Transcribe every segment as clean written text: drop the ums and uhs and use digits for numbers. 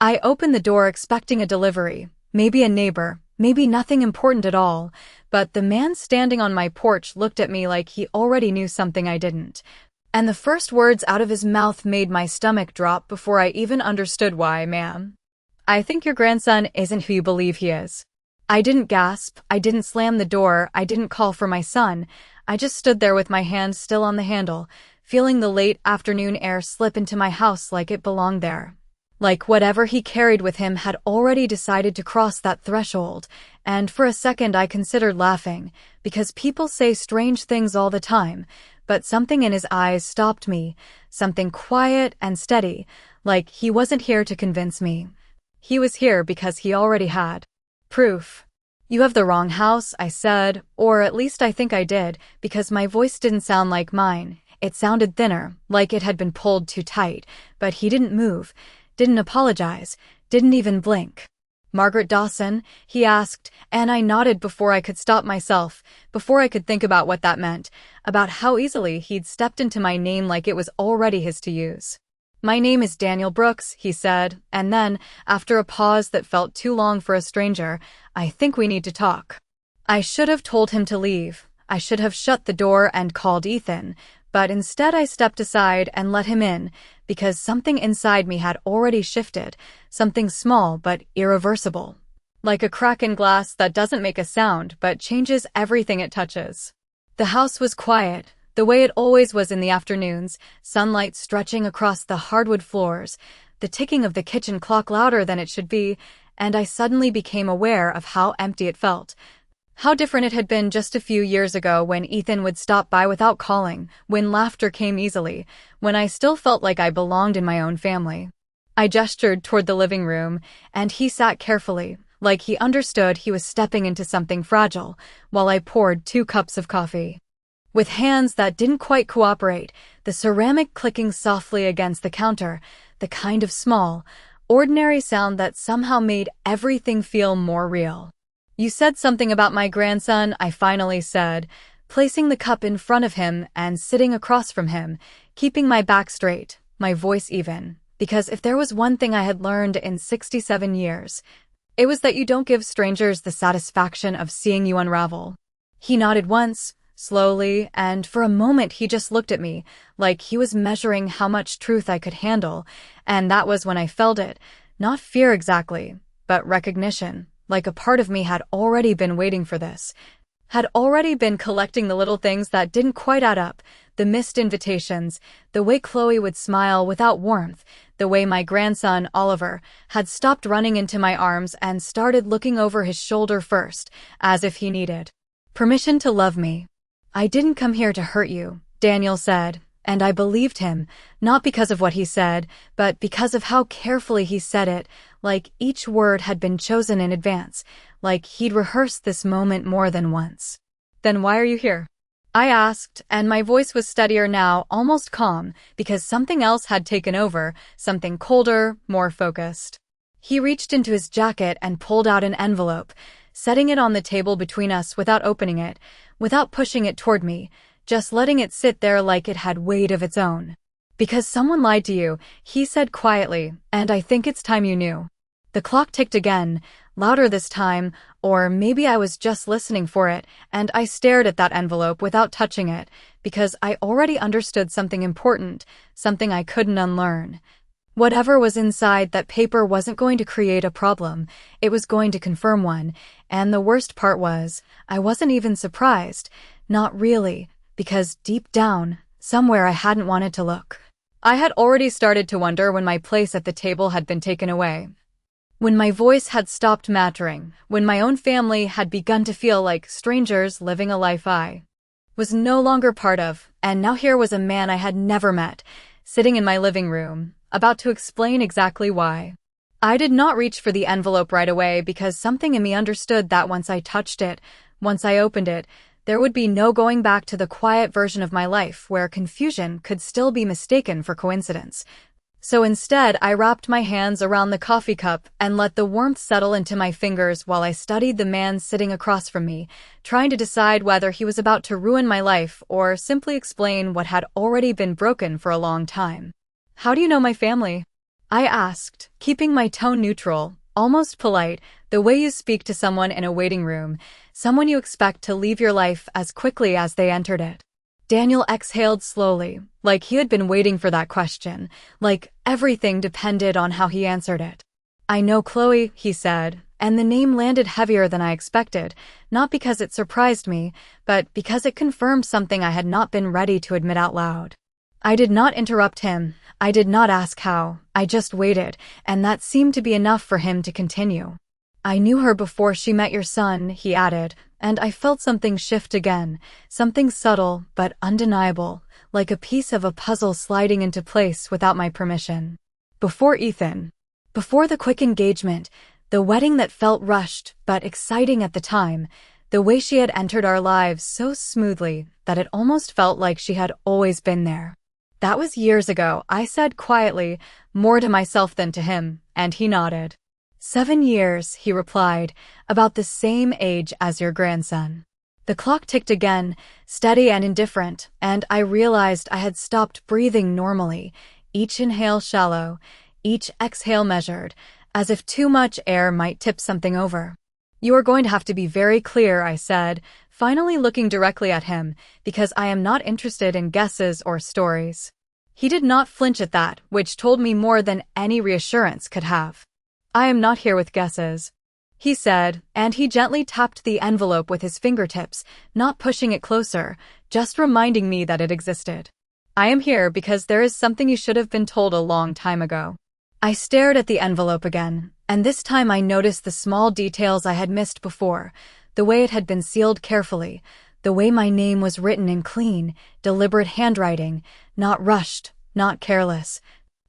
I opened the door expecting a delivery, maybe a neighbor, maybe nothing important at all, but the man standing on my porch looked at me like he already knew something I didn't. And the first words out of his mouth made my stomach drop before I even understood why. "Ma'am, I think your grandson isn't who you believe he is." I didn't gasp, I didn't slam the door, I didn't call for my son. I just stood there with my hand still on the handle, feeling the late afternoon air slip into my house like it belonged there. Like whatever he carried with him had already decided to cross that threshold, and for a second I considered laughing, because people say strange things all the time, but something in his eyes stopped me, something quiet and steady, like he wasn't here to convince me. He was here because he already had proof. "You have the wrong house," I said, or at least I think I did, because my voice didn't sound like mine. It sounded thinner, like it had been pulled too tight, but he didn't move, didn't apologize, didn't even blink. "Margaret Dawson?" he asked, and I nodded before I could stop myself, before I could think about what that meant, about how easily he'd stepped into my name like it was already his to use. "My name is Daniel Brooks," he said, and then, after a pause that felt too long for a stranger, "I think we need to talk." I should have told him to leave. I should have shut the door and called Ethan, but instead I stepped aside and let him in, because something inside me had already shifted, something small but irreversible. Like a crack in glass that doesn't make a sound but changes everything it touches. The house was quiet, the way it always was in the afternoons, sunlight stretching across the hardwood floors, the ticking of the kitchen clock louder than it should be, and I suddenly became aware of how empty it felt. How different it had been just a few years ago when Ethan would stop by without calling, when laughter came easily, when I still felt like I belonged in my own family. I gestured toward the living room, and he sat carefully, like he understood he was stepping into something fragile, while I poured 2 cups of coffee. With hands that didn't quite cooperate, the ceramic clicking softly against the counter, the kind of small, ordinary sound that somehow made everything feel more real. "You said something about my grandson," I finally said, placing the cup in front of him and sitting across from him, keeping my back straight, my voice even, because if there was one thing I had learned in 67 years, it was that you don't give strangers the satisfaction of seeing you unravel. He nodded once, slowly, and for a moment he just looked at me, like he was measuring how much truth I could handle, and that was when I felt it, not fear exactly, but recognition. Like a part of me had already been waiting for this, had already been collecting the little things that didn't quite add up, the missed invitations, the way Chloe would smile without warmth, the way my grandson, Oliver, had stopped running into my arms and started looking over his shoulder first, as if he needed permission to love me. "I didn't come here to hurt you," Daniel said, and I believed him, not because of what he said, but because of how carefully he said it, like each word had been chosen in advance, like he'd rehearsed this moment more than once. "Then why are you here?" I asked, and my voice was steadier now, almost calm, because something else had taken over, something colder, more focused. He reached into his jacket and pulled out an envelope, setting it on the table between us without opening it, without pushing it toward me, just letting it sit there like it had weight of its own. "Because someone lied to you," he said quietly, "and I think it's time you knew." The clock ticked again, louder this time, or maybe I was just listening for it, and I stared at that envelope without touching it, because I already understood something important, something I couldn't unlearn. Whatever was inside that paper wasn't going to create a problem, it was going to confirm one, and the worst part was, I wasn't even surprised, not really, because deep down, somewhere I hadn't wanted to look. I had already started to wonder when my place at the table had been taken away. When my voice had stopped mattering, when my own family had begun to feel like strangers living a life I was no longer part of, and now here was a man I had never met, sitting in my living room, about to explain exactly why. I did not reach for the envelope right away because something in me understood that once I touched it, once I opened it, there would be no going back to the quiet version of my life where confusion could still be mistaken for coincidence. So instead, I wrapped my hands around the coffee cup and let the warmth settle into my fingers while I studied the man sitting across from me, trying to decide whether he was about to ruin my life or simply explain what had already been broken for a long time. "How do you know my family?" I asked, keeping my tone neutral, almost polite, the way you speak to someone in a waiting room, someone you expect to leave your life as quickly as they entered it. Daniel exhaled slowly, like he had been waiting for that question, like everything depended on how he answered it. I know Chloe, he said, and the name landed heavier than I expected, not because it surprised me, but because it confirmed something I had not been ready to admit out loud. I did not interrupt him. I did not ask how. I just waited, and that seemed to be enough for him to continue. I knew her before she met your son, he added, and I felt something shift again, something subtle but undeniable, like a piece of a puzzle sliding into place without my permission. Before Ethan. Before the quick engagement, the wedding that felt rushed but exciting at the time, the way she had entered our lives so smoothly that it almost felt like she had always been there. That was years ago, I said quietly, more to myself than to him, and he nodded. 7 years, he replied, about the same age as your grandson. The clock ticked again, steady and indifferent, and I realized I had stopped breathing normally, each inhale shallow, each exhale measured, as if too much air might tip something over. You are going to have to be very clear, I said, finally looking directly at him, because I am not interested in guesses or stories. He did not flinch at that, which told me more than any reassurance could have. I am not here with guesses, he said, and he gently tapped the envelope with his fingertips, not pushing it closer, just reminding me that it existed. I am here because there is something you should have been told a long time ago. I stared at the envelope again, and this time I noticed the small details I had missed before, the way it had been sealed carefully, the way my name was written in clean, deliberate handwriting, not rushed, not careless.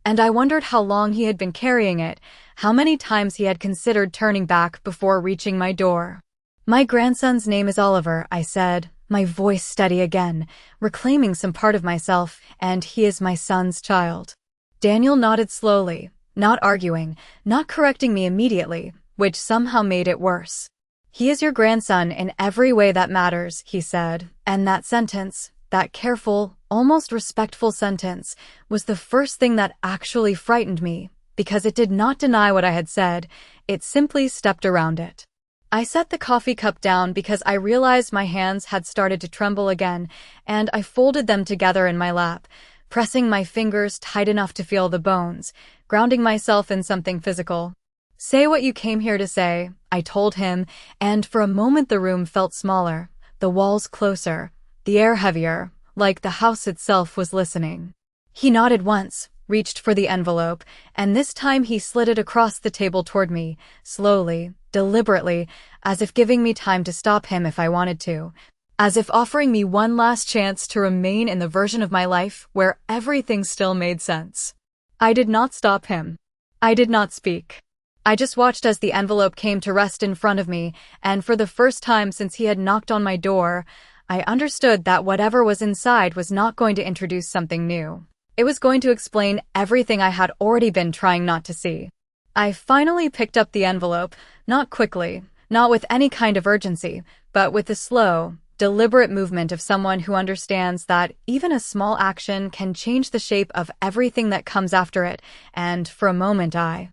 And I wondered how long he had been carrying it, how many times he had considered turning back before reaching my door. My grandson's name is Oliver, I said, my voice steady again, reclaiming some part of myself, and he is my son's child. Daniel nodded slowly, not arguing, not correcting me immediately, which somehow made it worse. He is your grandson in every way that matters, he said, and that sentence, that careful, almost respectful sentence, was the first thing that actually frightened me, because it did not deny what I had said, it simply stepped around it. I set the coffee cup down because I realized my hands had started to tremble again, and I folded them together in my lap, pressing my fingers tight enough to feel the bones, grounding myself in something physical. Say what you came here to say, I told him, and for a moment the room felt smaller, the walls closer, the air heavier, like the house itself was listening. He nodded once, reached for the envelope, and this time he slid it across the table toward me, slowly, deliberately, as if giving me time to stop him if I wanted to, as if offering me one last chance to remain in the version of my life where everything still made sense. I did not stop him. I did not speak. I just watched as the envelope came to rest in front of me, and for the first time since he had knocked on my door, I understood that whatever was inside was not going to introduce something new. It was going to explain everything I had already been trying not to see. I finally picked up the envelope, not quickly, not with any kind of urgency, but with the slow, deliberate movement of someone who understands that even a small action can change the shape of everything that comes after it, and for a moment I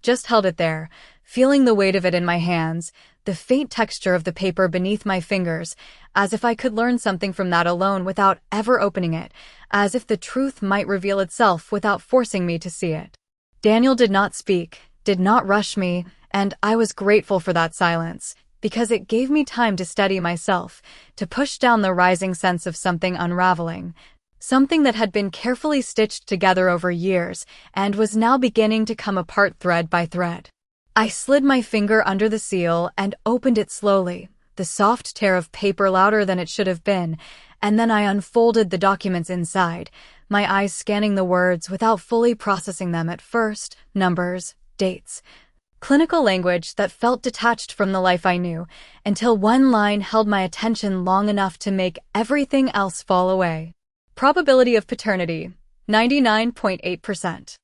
just held it there, feeling the weight of it in my hands, the faint texture of the paper beneath my fingers, as if I could learn something from that alone without ever opening it, as if the truth might reveal itself without forcing me to see it. Daniel did not speak, did not rush me, and I was grateful for that silence, because it gave me time to steady myself, to push down the rising sense of something unraveling, something that had been carefully stitched together over years and was now beginning to come apart thread by thread. I slid my finger under the seal and opened it slowly, the soft tear of paper louder than it should have been, and then I unfolded the documents inside, my eyes scanning the words without fully processing them at first, numbers, dates, clinical language that felt detached from the life I knew, until one line held my attention long enough to make everything else fall away. Probability of paternity, 99.8%.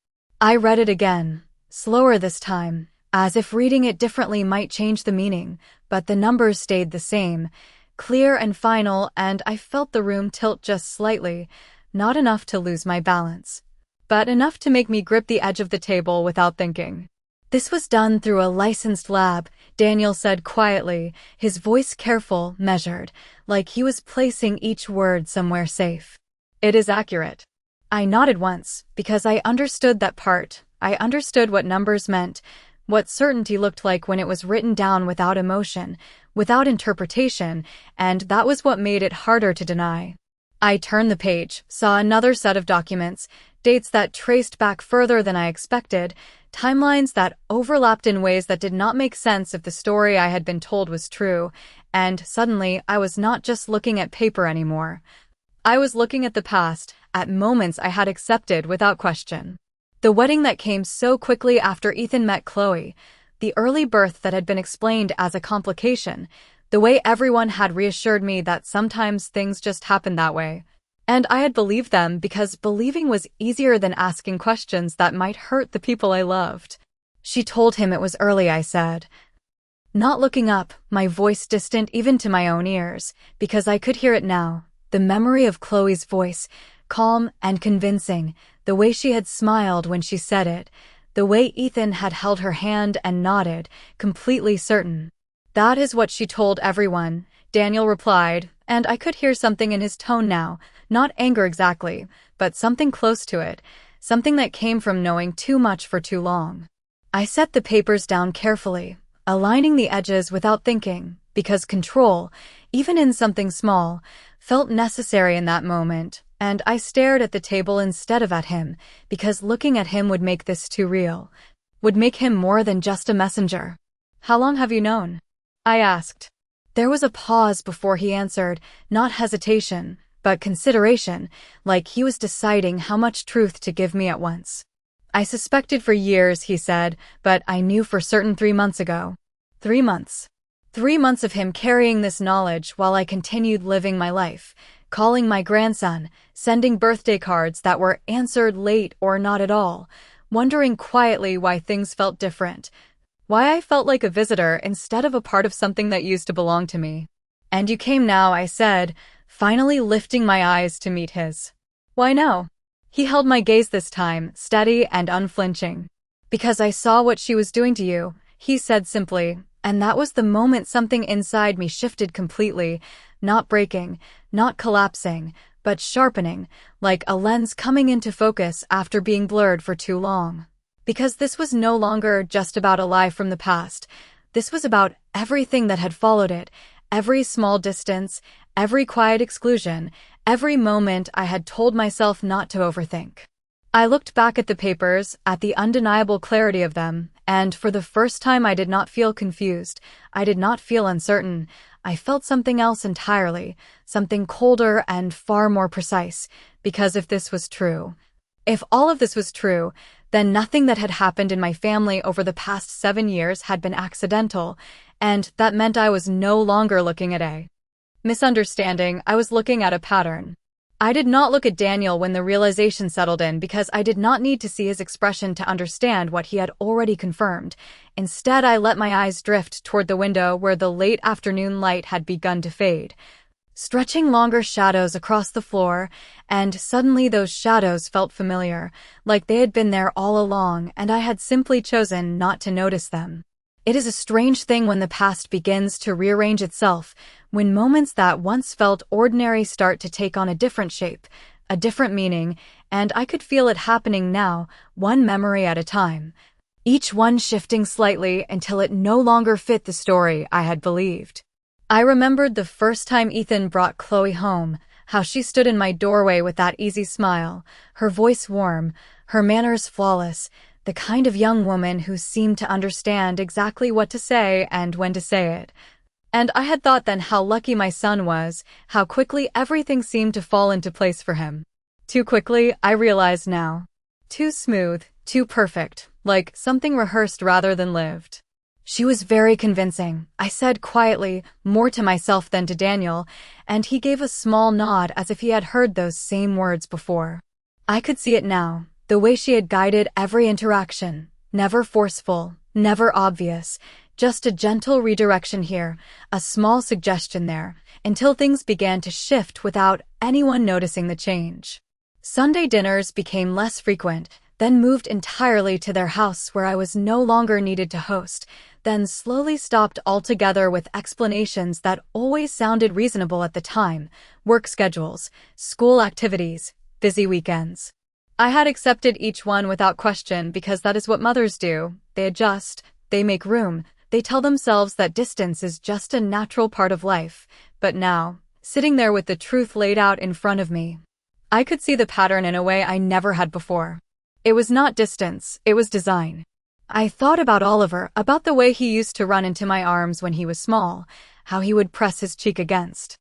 I read it again, slower this time, as if reading it differently might change the meaning, but the numbers stayed the same, clear and final, and I felt the room tilt just slightly, not enough to lose my balance. but enough to make me grip the edge of the table without thinking. "This was done through a licensed lab," Daniel said quietly, his voice careful, measured, like he was placing each word somewhere safe. "It is accurate." I nodded once, because I understood that part. I understood what numbers meant, what certainty looked like when it was written down without emotion, without interpretation, and that was what made it harder to deny. I turned the page, saw another set of documents, dates that traced back further than I expected, timelines that overlapped in ways that did not make sense if the story I had been told was true, and suddenly I was not just looking at paper anymore. I was looking at the past, at moments I had accepted without question. The wedding that came so quickly after Ethan met Chloe, the early birth that had been explained as a complication, the way everyone had reassured me that sometimes things just happen that way. And I had believed them because believing was easier than asking questions that might hurt the people I loved. "She told him it was early," I said. Not looking up, my voice distant even to my own ears, because I could hear it now. The memory of Chloe's voice, calm and convincing, the way she had smiled when she said it, the way Ethan had held her hand and nodded, completely certain. "That is what she told everyone," Daniel replied, and I could hear something in his tone now, not anger exactly, but something close to it, something that came from knowing too much for too long. I set the papers down carefully, aligning the edges without thinking, because control, even in something small, felt necessary in that moment, and I stared at the table instead of at him, because looking at him would make this too real, would make him more than just a messenger. "How long have you known?" I asked. There was a pause before he answered, not hesitation, but consideration, like he was deciding how much truth to give me at once. "I suspected for years," he said, "but I knew for certain 3 months ago." 3 months. 3 months of him carrying this knowledge while I continued living my life, calling my grandson, sending birthday cards that were answered late or not at all, wondering quietly why things felt different, why I felt like a visitor instead of a part of something that used to belong to me. "And you came now," I said, finally lifting my eyes to meet his. "Why no?" He held my gaze this time, steady and unflinching. "Because I saw what she was doing to you," he said simply, and that was the moment something inside me shifted completely, not breaking, not collapsing, but sharpening, like a lens coming into focus after being blurred for too long. Because this was no longer just about a lie from the past. This was about everything that had followed it, every small distance, every quiet exclusion, every moment I had told myself not to overthink. I looked back at the papers, at the undeniable clarity of them, and for the first time I did not feel confused. I did not feel uncertain. I felt something else entirely, something colder and far more precise, because if this was true, if all of this was true, then nothing that had happened in my family over the past 7 years had been accidental, and that meant I was no longer looking at a misunderstanding. I was looking at a pattern. I did not look at Daniel when the realization settled in because I did not need to see his expression to understand what he had already confirmed. Instead, I let my eyes drift toward the window where the late afternoon light had begun to fade, stretching longer shadows across the floor, and suddenly those shadows felt familiar, like they had been there all along and I had simply chosen not to notice them. It is a strange thing when the past begins to rearrange itself, when moments that once felt ordinary start to take on a different shape, a different meaning, and I could feel it happening now, one memory at a time, each one shifting slightly until it no longer fit the story I had believed. I remembered the first time Ethan brought Chloe home, how she stood in my doorway with that easy smile, her voice warm, her manners flawless, the kind of young woman who seemed to understand exactly what to say and when to say it. And I had thought then how lucky my son was, how quickly everything seemed to fall into place for him. Too quickly, I realized now. Too smooth, too perfect, like something rehearsed rather than lived. "She was very convincing," I said quietly, more to myself than to Daniel, and he gave a small nod as if he had heard those same words before. I could see it now, the way she had guided every interaction, never forceful, never obvious, just a gentle redirection here, a small suggestion there, until things began to shift without anyone noticing the change. Sunday dinners became less frequent, then moved entirely to their house where I was no longer needed to host, then slowly stopped altogether with explanations that always sounded reasonable at the time: work schedules, school activities, busy weekends. I had accepted each one without question because that is what mothers do. They adjust, they make room, they tell themselves that distance is just a natural part of life. But now, sitting there with the truth laid out in front of me, I could see the pattern in a way I never had before. It was not distance, it was design. I thought about Oliver, about the way he used to run into my arms when he was small, how he would press his cheek against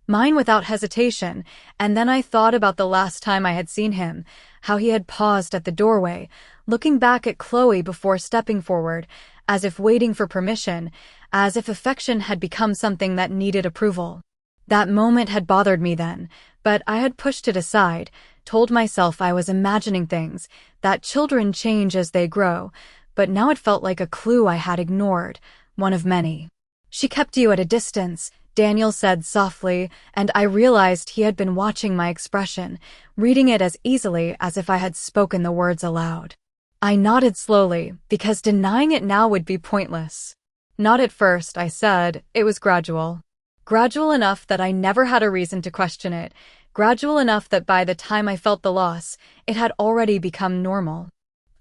mine without hesitation, and then I thought about the last time I had seen him, how he had paused at the doorway, looking back at Chloe before stepping forward, as if waiting for permission, as if affection had become something that needed approval. That moment had bothered me then, but I had pushed it aside, told myself I was imagining things, that children change as they grow, but now it felt like a clue I had ignored, one of many. "She kept you at a distance," Daniel said softly, and I realized he had been watching my expression, reading it as easily as if I had spoken the words aloud. I nodded slowly, because denying it now would be pointless. "Not at first," I said. "It was gradual. Gradual enough that I never had a reason to question it. Gradual enough that by the time I felt the loss, it had already become normal."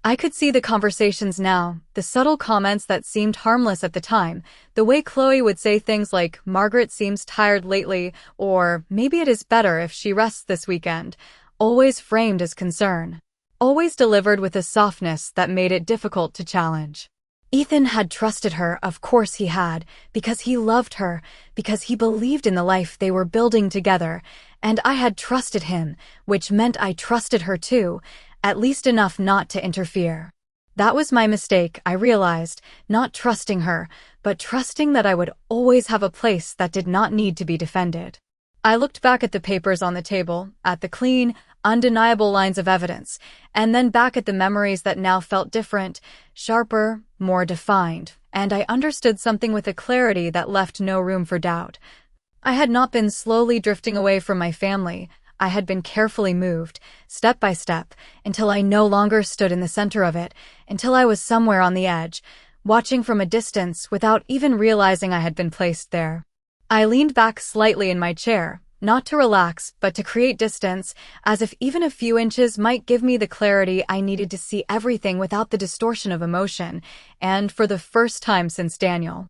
I could see the conversations now, the subtle comments that seemed harmless at the time, the way Chloe would say things like, "Margaret seems tired lately," or "Maybe it is better if she rests this weekend," always framed as concern, always delivered with a softness that made it difficult to challenge. Ethan had trusted her, of course he had, because he loved her, because he believed in the life they were building together, and I had trusted him, which meant I trusted her too, at least enough not to interfere. That was my mistake, I realized, not trusting her, but trusting that I would always have a place that did not need to be defended. I looked back at the papers on the table, at the clean, undeniable lines of evidence, and then back at the memories that now felt different, sharper, more defined, and I understood something with a clarity that left no room for doubt. I had not been slowly drifting away from my family. I had been carefully moved, step by step, until I no longer stood in the center of it, until I was somewhere on the edge, watching from a distance without even realizing I had been placed there. I leaned back slightly in my chair, not to relax, but to create distance, as if even a few inches might give me the clarity I needed to see everything without the distortion of emotion, and for the first time since Daniel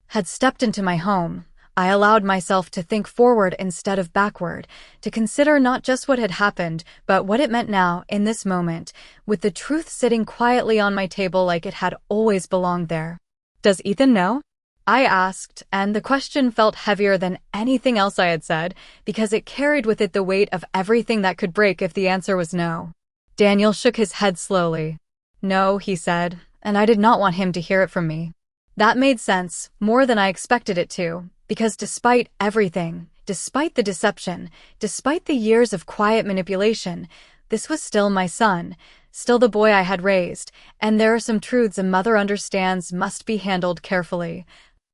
had stepped into my home, I allowed myself to think forward instead of backward, to consider not just what had happened, but what it meant now, in this moment, with the truth sitting quietly on my table like it had always belonged there. "Does Ethan know?" I asked, and the question felt heavier than anything else I had said, because it carried with it the weight of everything that could break if the answer was no. Daniel shook his head slowly. "No," he said, and I did not want him to hear it from me. That made sense, more than I expected it to. Because despite everything, despite the deception, despite the years of quiet manipulation, this was still my son, still the boy I had raised, and there are some truths a mother understands must be handled carefully.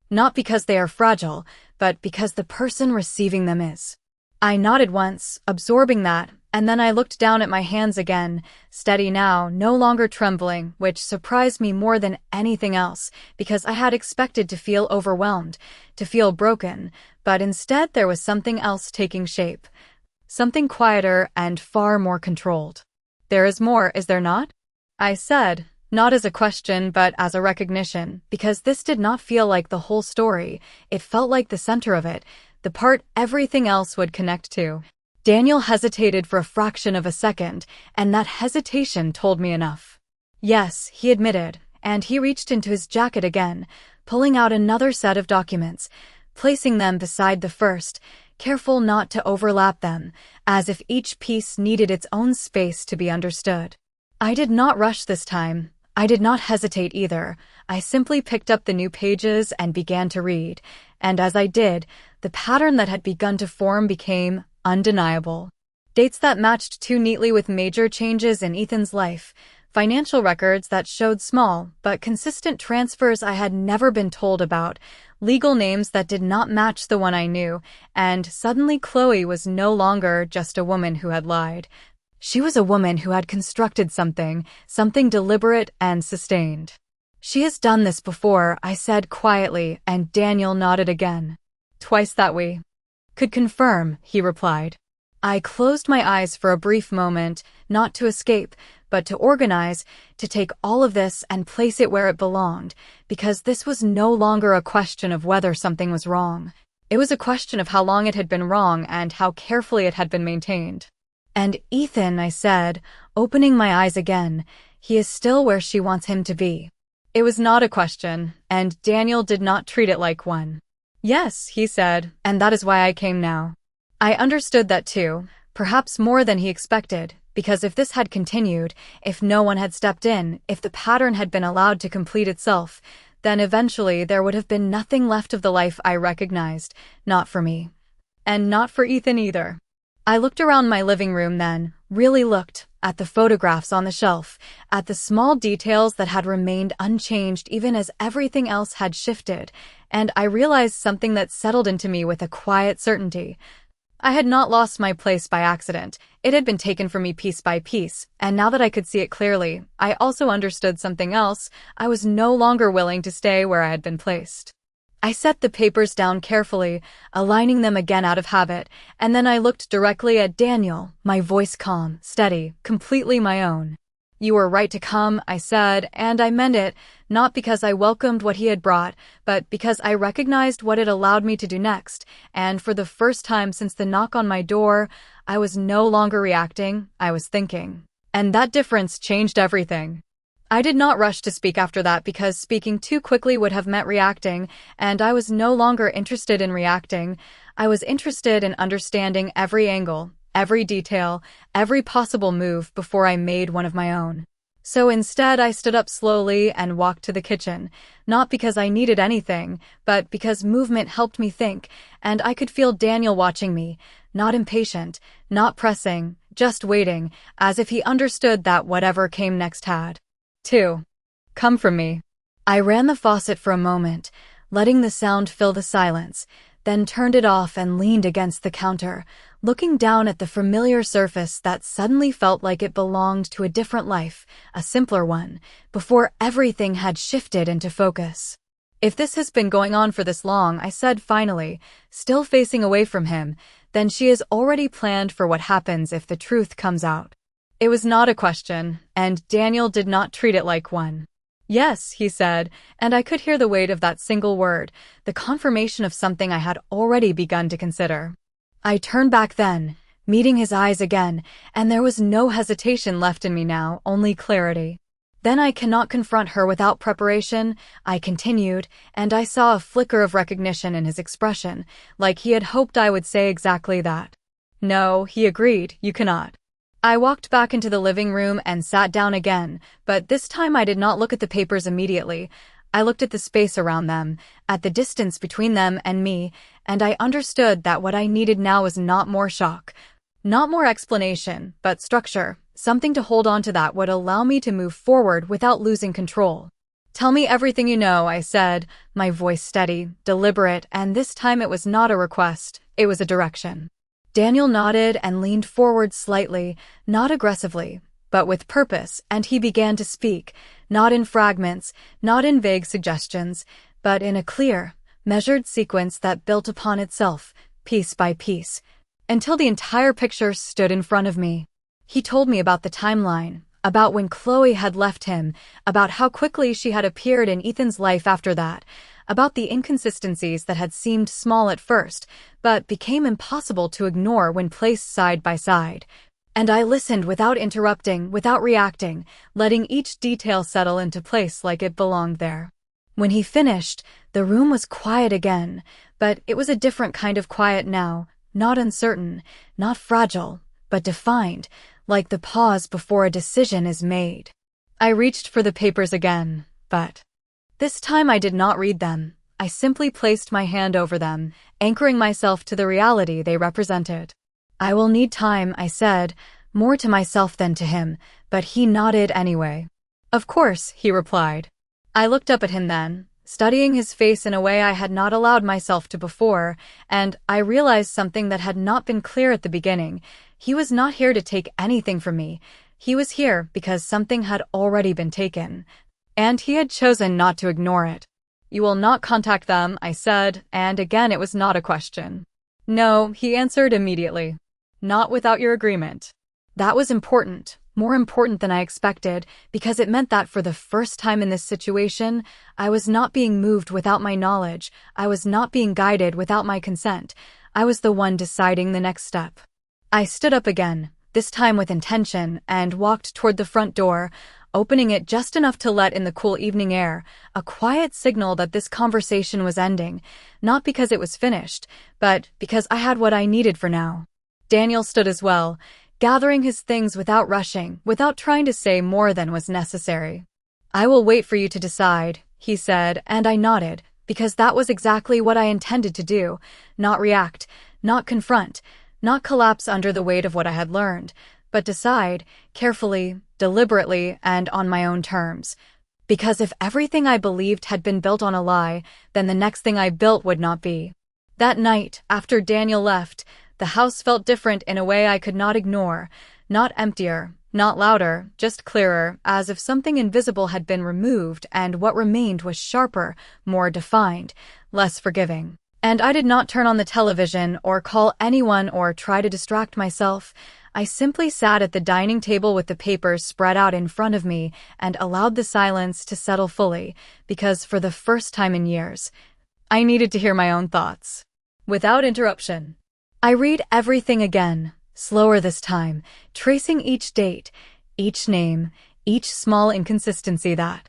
Not because they are fragile, but because the person receiving them is. I nodded once, absorbing that, and then I looked down at my hands again, steady now, no longer trembling, which surprised me more than anything else, because I had expected to feel overwhelmed, to feel broken, but instead there was something else taking shape. Something quieter and far more controlled. "There is more, is there not?" I said, not as a question but as a recognition, because this did not feel like the whole story, it felt like the center of it, the part everything else would connect to. Daniel hesitated for a fraction of a second, and that hesitation told me enough. "Yes," he admitted, and he reached into his jacket again, pulling out another set of documents, placing them beside the first, careful not to overlap them, as if each piece needed its own space to be understood. I did not rush this time. I did not hesitate either. I simply picked up the new pages and began to read, and as I did, the pattern that had begun to form became undeniable. Dates that matched too neatly with major changes in Ethan's life, financial records that showed small but consistent transfers I had never been told about, legal names that did not match the one I knew, and suddenly Chloe was no longer just a woman who had lied. She was a woman who had constructed something deliberate and sustained. She has done this before, I said quietly, and Daniel nodded again. Twice that we could confirm, he replied. I closed my eyes for a brief moment, not to escape, but to organize, to take all of this and place it where it belonged, because this was no longer a question of whether something was wrong. It was a question of how long it had been wrong and how carefully it had been maintained. And Ethan, I said, opening my eyes again, he is still where she wants him to be. It was not a question, and Daniel did not treat it like one. Yes, he said, and that is why I came now. I understood that too, perhaps more than he expected, because if this had continued, if no one had stepped in, if the pattern had been allowed to complete itself, then eventually there would have been nothing left of the life I recognized, not for me. And not for Ethan either. I looked around my living room then, really looked, at the photographs on the shelf, at the small details that had remained unchanged even as everything else had shifted, and I realized something that settled into me with a quiet certainty. I had not lost my place by accident. It had been taken from me piece by piece, and now that I could see it clearly, I also understood something else. I was no longer willing to stay where I had been placed. I set the papers down carefully, aligning them again out of habit, and then I looked directly at Daniel, my voice calm, steady, completely my own. You were right to come, I said, and I meant it, not because I welcomed what he had brought, but because I recognized what it allowed me to do next, and for the first time since the knock on my door, I was no longer reacting, I was thinking. And that difference changed everything. I did not rush to speak after that because speaking too quickly would have meant reacting, and I was no longer interested in reacting. I was interested in understanding every angle, every detail, every possible move before I made one of my own. So instead I stood up slowly and walked to the kitchen, not because I needed anything, but because movement helped me think, and I could feel Daniel watching me, not impatient, not pressing, just waiting, as if he understood that whatever came next had 2. Come from me. I ran the faucet for a moment, letting the sound fill the silence, then turned it off and leaned against the counter, looking down at the familiar surface that suddenly felt like it belonged to a different life, a simpler one, before everything had shifted into focus. If this has been going on for this long, I said finally, still facing away from him, then she has already planned for what happens if the truth comes out. It was not a question, and Daniel did not treat it like one. Yes, he said, and I could hear the weight of that single word, the confirmation of something I had already begun to consider. I turned back then, meeting his eyes again, and there was no hesitation left in me now, only clarity. Then I cannot confront her without preparation, I continued, and I saw a flicker of recognition in his expression, like he had hoped I would say exactly that. No, he agreed, you cannot. I walked back into the living room and sat down again, but this time I did not look at the papers immediately. I looked at the space around them, at the distance between them and me, and I understood that what I needed now was not more shock, not more explanation, but structure, something to hold on to that would allow me to move forward without losing control. Tell me everything you know, I said, my voice steady, deliberate, and this time it was not a request, it was a direction. Daniel nodded and leaned forward slightly, not aggressively, but with purpose, and he began to speak, not in fragments, not in vague suggestions, but in a clear, measured sequence that built upon itself, piece by piece, until the entire picture stood in front of me. He told me about the timeline, about when Chloe had left him, about how quickly she had appeared in Ethan's life after that, about the inconsistencies that had seemed small at first, but became impossible to ignore when placed side by side. And I listened without interrupting, without reacting, letting each detail settle into place like it belonged there. When he finished, the room was quiet again, but it was a different kind of quiet now, not uncertain, not fragile, but defined, like the pause before a decision is made. I reached for the papers again, but this time I did not read them. I simply placed my hand over them, anchoring myself to the reality they represented. I will need time, I said, more to myself than to him, but he nodded anyway. Of course, he replied. I looked up at him then, studying his face in a way I had not allowed myself to before, and I realized something that had not been clear at the beginning. He was not here to take anything from me. He was here because something had already been taken, and he had chosen not to ignore it. "You will not contact them," I said, and again it was not a question. "No," he answered immediately. "Not without your agreement." That was important, more important than I expected, because it meant that for the first time in this situation, I was not being moved without my knowledge, I was not being guided without my consent, I was the one deciding the next step. I stood up again, this time with intention, and walked toward the front door, opening it just enough to let in the cool evening air, a quiet signal that this conversation was ending, not because it was finished, but because I had what I needed for now. Daniel stood as well, gathering his things without rushing, without trying to say more than was necessary. "I will wait for you to decide," he said, and I nodded, because that was exactly what I intended to do, not react, not confront, not collapse under the weight of what I had learned, but decide, carefully, deliberately, and on my own terms. Because if everything I believed had been built on a lie, then the next thing I built would not be. That night, after Daniel left, the house felt different in a way I could not ignore, not emptier, not louder, just clearer, as if something invisible had been removed and what remained was sharper, more defined, less forgiving. And I did not turn on the television or call anyone or try to distract myself. I simply sat at the dining table with the papers spread out in front of me and allowed the silence to settle fully, because for the first time in years, I needed to hear my own thoughts. Without interruption. I read everything again, slower this time, tracing each date, each name, each small inconsistency that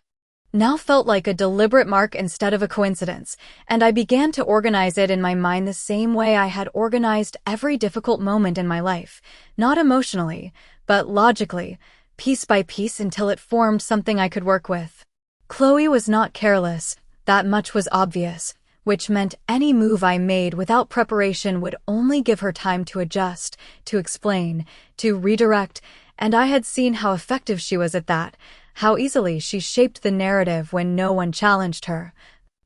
now felt like a deliberate mark instead of a coincidence, and I began to organize it in my mind the same way I had organized every difficult moment in my life, not emotionally, but logically, piece by piece until it formed something I could work with. Chloe was not careless, that much was obvious, which meant any move I made without preparation would only give her time to adjust, to explain, to redirect, and I had seen how effective she was at that, how easily she shaped the narrative when no one challenged her.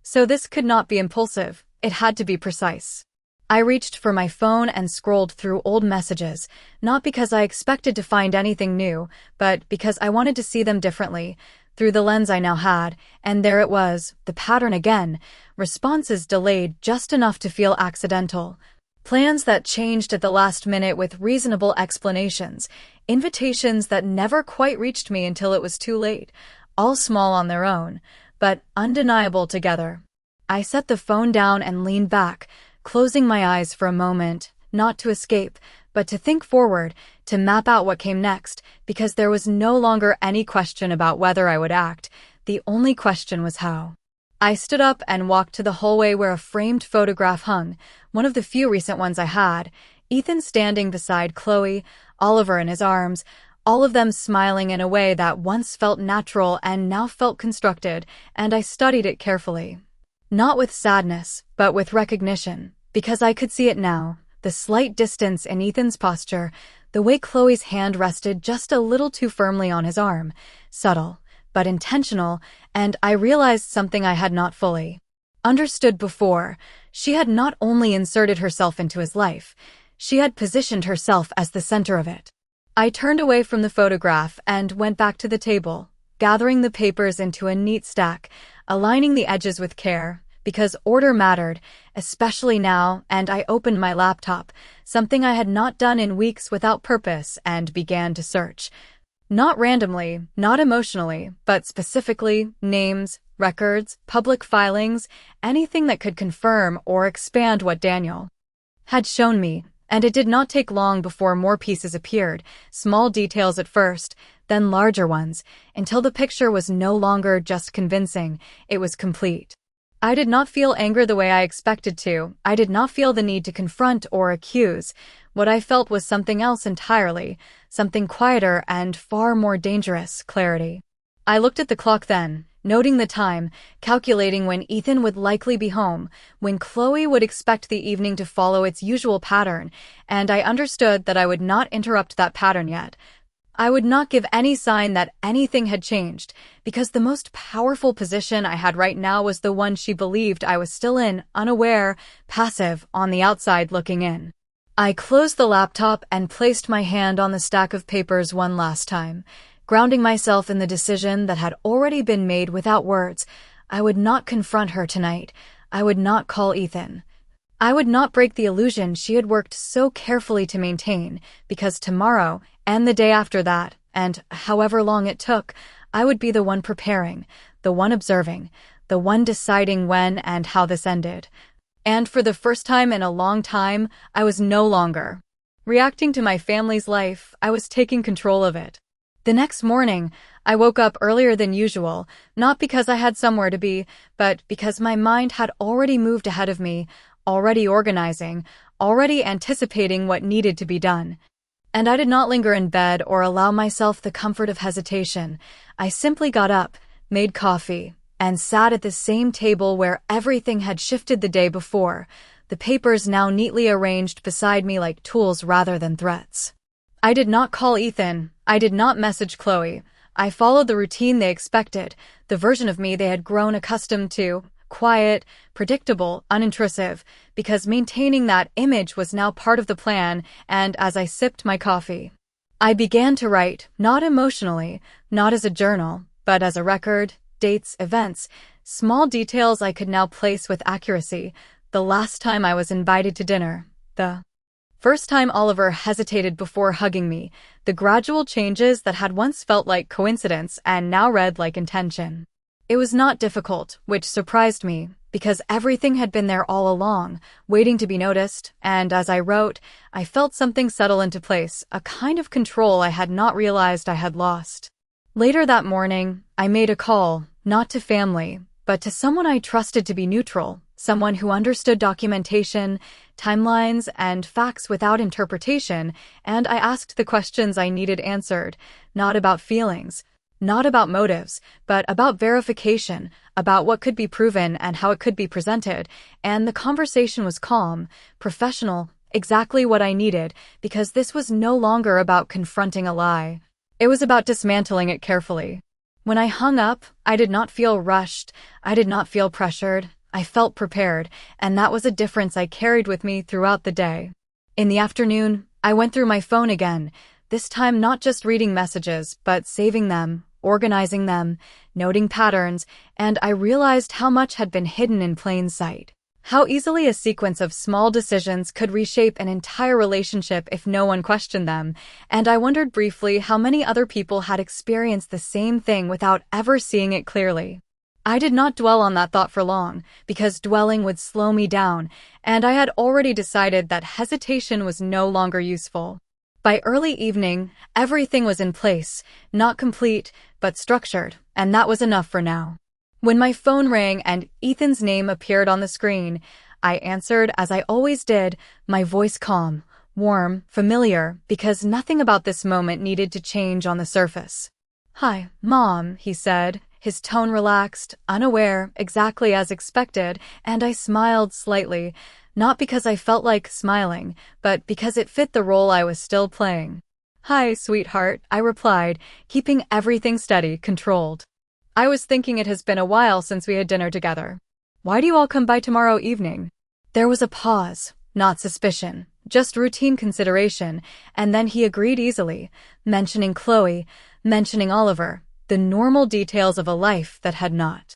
So this could not be impulsive, it had to be precise. I reached for my phone and scrolled through old messages, not because I expected to find anything new, but because I wanted to see them differently, through the lens I now had, and there it was, the pattern again, responses delayed just enough to feel accidental. Plans that changed at the last minute with reasonable explanations, invitations that never quite reached me until it was too late, all small on their own, but undeniable together. I set the phone down and leaned back, closing my eyes for a moment, not to escape, but to think forward, to map out what came next, because there was no longer any question about whether I would act, the only question was how. I stood up and walked to the hallway where a framed photograph hung, one of the few recent ones I had, Ethan standing beside Chloe, Oliver in his arms, all of them smiling in a way that once felt natural and now felt constructed, and I studied it carefully. Not with sadness, but with recognition, because I could see it now, the slight distance in Ethan's posture, the way Chloe's hand rested just a little too firmly on his arm, subtle, but intentional, and I realized something I had not fully understood before. She had not only inserted herself into his life, she had positioned herself as the center of it. I turned away from the photograph and went back to the table, gathering the papers into a neat stack, aligning the edges with care, because order mattered, especially now, and I opened my laptop, something I had not done in weeks without purpose, and began to search. Not randomly, not emotionally, but specifically, names, records, public filings, anything that could confirm or expand what Daniel had shown me, and it did not take long before more pieces appeared, small details at first, then larger ones, until the picture was no longer just convincing, it was complete. I did not feel anger the way I expected to. I did not feel the need to confront or accuse. What I felt was something else entirely, something quieter and far more dangerous, clarity. I looked at the clock then, noting the time, calculating when Ethan would likely be home, when Chloe would expect the evening to follow its usual pattern, and I understood that I would not interrupt that pattern yet. I would not give any sign that anything had changed, because the most powerful position I had right now was the one she believed I was still in, unaware, passive, on the outside looking in. I closed the laptop and placed my hand on the stack of papers one last time, grounding myself in the decision that had already been made without words. I would not confront her tonight. I would not call Ethan. I would not break the illusion she had worked so carefully to maintain, because tomorrow, and the day after that, and however long it took, I would be the one preparing, the one observing, the one deciding when and how this ended. And for the first time in a long time, I was no longer reacting to my family's life. I was taking control of it. The next morning, I woke up earlier than usual, not because I had somewhere to be, but because my mind had already moved ahead of me, already organizing, already anticipating what needed to be done. And I did not linger in bed or allow myself the comfort of hesitation. I simply got up, made coffee, and sat at the same table where everything had shifted the day before, the papers now neatly arranged beside me like tools rather than threats. I did not call Ethan. I did not message Chloe. I followed the routine they expected, the version of me they had grown accustomed to. Quiet, predictable, unintrusive, because maintaining that image was now part of the plan. And as I sipped my coffee, I began to write, not emotionally, not as a journal, but as a record, dates, events, small details I could now place with accuracy. The last time I was invited to dinner, the first time Oliver hesitated before hugging me, the gradual changes that had once felt like coincidence and now read like intention. It was not difficult, which surprised me, because everything had been there all along, waiting to be noticed, and as I wrote, I felt something settle into place, a kind of control I had not realized I had lost. Later that morning, I made a call, not to family, but to someone I trusted to be neutral, someone who understood documentation, timelines, and facts without interpretation, and I asked the questions I needed answered, not about feelings, not about motives, but about verification, about what could be proven and how it could be presented, and the conversation was calm, professional, exactly what I needed, because this was no longer about confronting a lie. It was about dismantling it carefully. When I hung up, I did not feel rushed, I did not feel pressured, I felt prepared, and that was a difference I carried with me throughout the day. In the afternoon, I went through my phone again, this time not just reading messages, but saving them, organizing them, noting patterns, and I realized how much had been hidden in plain sight. How easily a sequence of small decisions could reshape an entire relationship if no one questioned them, and I wondered briefly how many other people had experienced the same thing without ever seeing it clearly. I did not dwell on that thought for long, because dwelling would slow me down, and I had already decided that hesitation was no longer useful. By early evening, everything was in place, not complete, but structured, and that was enough for now. When my phone rang and Ethan's name appeared on the screen, I answered as I always did, my voice calm, warm, familiar, because nothing about this moment needed to change on the surface. "Hi, Mom," he said, his tone relaxed, unaware, exactly as expected, and I smiled slightly, not because I felt like smiling, but because it fit the role I was still playing. "Hi, sweetheart," I replied, keeping everything steady, controlled. "I was thinking it has been a while since we had dinner together. Why do you all come by tomorrow evening?" There was a pause, not suspicion, just routine consideration, and then he agreed easily, mentioning Chloe, mentioning Oliver, the normal details of a life that had not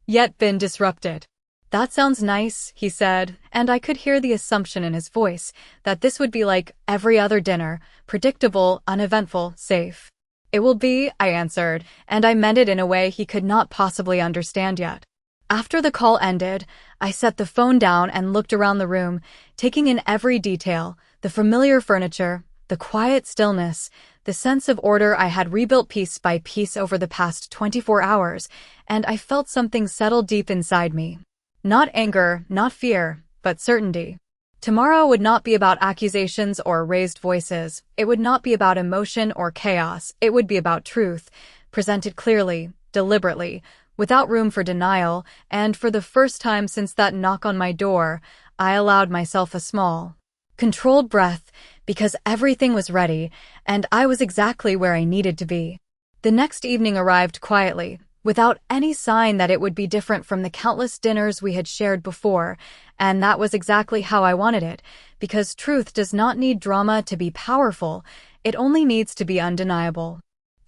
yet been disrupted. "That sounds nice," he said, and I could hear the assumption in his voice that this would be like every other dinner, predictable, uneventful, safe. "It will be," I answered, and I meant it in a way he could not possibly understand yet. After the call ended, I set the phone down and looked around the room, taking in every detail, the familiar furniture, the quiet stillness, the sense of order I had rebuilt piece by piece over the past 24 hours, and I felt something settle deep inside me. Not anger, not fear, but certainty. Tomorrow would not be about accusations or raised voices. It would not be about emotion or chaos. It would be about truth, presented clearly, deliberately, without room for denial, and for the first time since that knock on my door, I allowed myself a small, controlled breath, because everything was ready, and I was exactly where I needed to be. The next evening arrived quietly, without any sign that it would be different from the countless dinners we had shared before, and that was exactly how I wanted it, because truth does not need drama to be powerful, it only needs to be undeniable.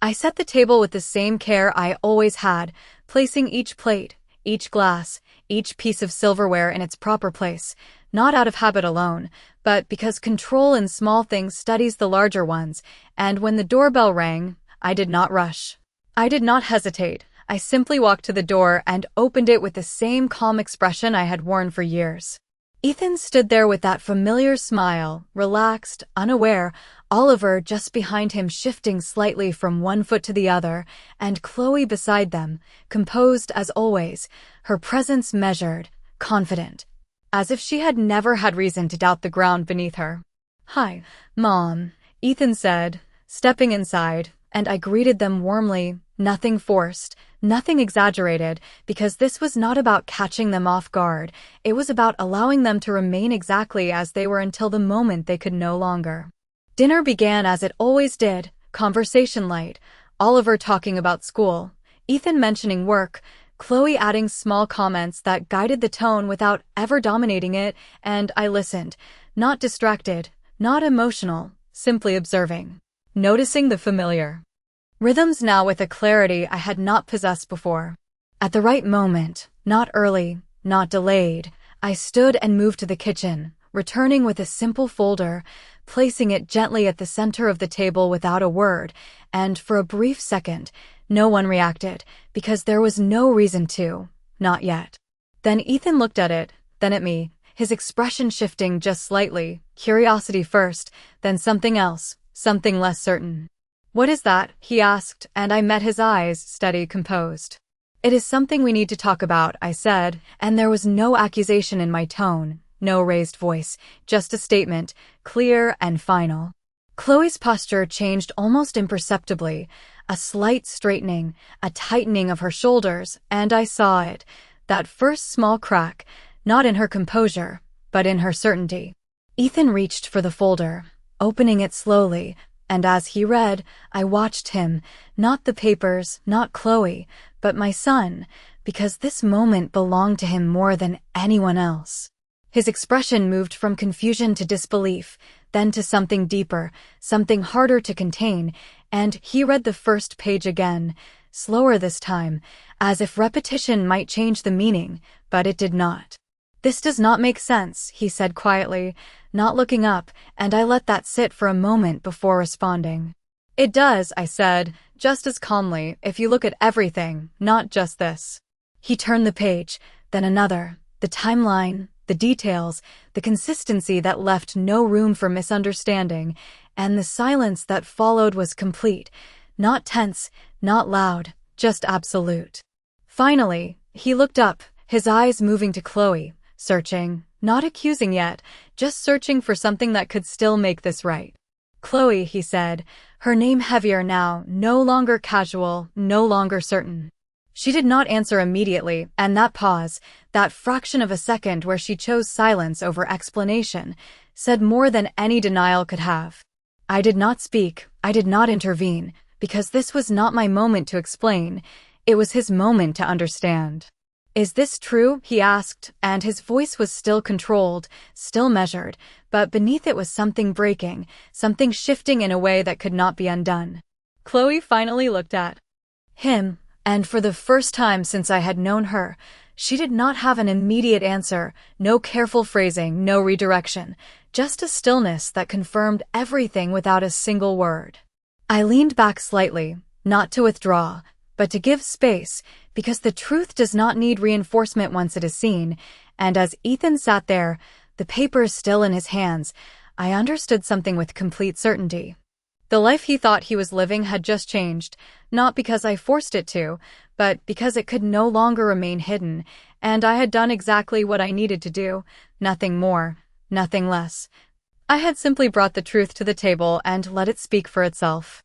I set the table with the same care I always had, placing each plate, each glass, each piece of silverware in its proper place, not out of habit alone, but because control in small things studies the larger ones, and when the doorbell rang, I did not rush. I did not hesitate. I simply walked to the door and opened it with the same calm expression I had worn for years. Ethan stood there with that familiar smile, relaxed, unaware, Oliver just behind him shifting slightly from one foot to the other, and Chloe beside them, composed as always, her presence measured, confident, as if she had never had reason to doubt the ground beneath her. "Hi, Mom," Ethan said, stepping inside, and I greeted them warmly, nothing forced, nothing exaggerated, because this was not about catching them off guard, it was about allowing them to remain exactly as they were until the moment they could no longer. Dinner began as it always did, conversation light, Oliver talking about school, Ethan mentioning work, Chloe adding small comments that guided the tone without ever dominating it, and I listened, not distracted, not emotional, simply observing, noticing the familiar rhythms now with a clarity I had not possessed before. At the right moment, not early, not delayed, I stood and moved to the kitchen, returning with a simple folder, placing it gently at the center of the table without a word, and for a brief second, no one reacted, because there was no reason to, not yet. Then Ethan looked at it, then at me, his expression shifting just slightly, curiosity first, then something else, something less certain. "What is that?" he asked, and I met his eyes, steady, composed. "It is something we need to talk about," I said, and there was no accusation in my tone, no raised voice, just a statement, clear and final. Chloe's posture changed almost imperceptibly, a slight straightening, a tightening of her shoulders, and I saw it, that first small crack, not in her composure, but in her certainty. Ethan reached for the folder, opening it slowly, and as he read, I watched him, not the papers, not Chloe, but my son, because this moment belonged to him more than anyone else. His expression moved from confusion to disbelief, then to something deeper, something harder to contain, and he read the first page again, slower this time, as if repetition might change the meaning, but it did not. "This does not make sense," he said quietly, not looking up, and I let that sit for a moment before responding. "It does," I said, just as calmly, "if you look at everything, not just this." He turned the page, then another, the timeline, the details, the consistency that left no room for misunderstanding, and the silence that followed was complete, not tense, not loud, just absolute. Finally, he looked up, his eyes moving to Chloe, searching, not accusing yet, just searching for something that could still make this right. "Chloe," he said, her name heavier now, no longer casual, no longer certain. She did not answer immediately, and that pause, that fraction of a second where she chose silence over explanation, said more than any denial could have. I did not speak, I did not intervene, because this was not my moment to explain, it was his moment to understand. "Is this true?" he asked, and his voice was still controlled, still measured, but beneath it was something breaking, something shifting in a way that could not be undone. Chloe finally looked at him, and for the first time since I had known her, she did not have an immediate answer, no careful phrasing, no redirection, just a stillness that confirmed everything without a single word. I leaned back slightly, not to withdraw, but to give space, because the truth does not need reinforcement once it is seen, and as Ethan sat there, the papers still in his hands, I understood something with complete certainty. The life he thought he was living had just changed, not because I forced it to, but because it could no longer remain hidden, and I had done exactly what I needed to do, nothing more, nothing less. I had simply brought the truth to the table and let it speak for itself.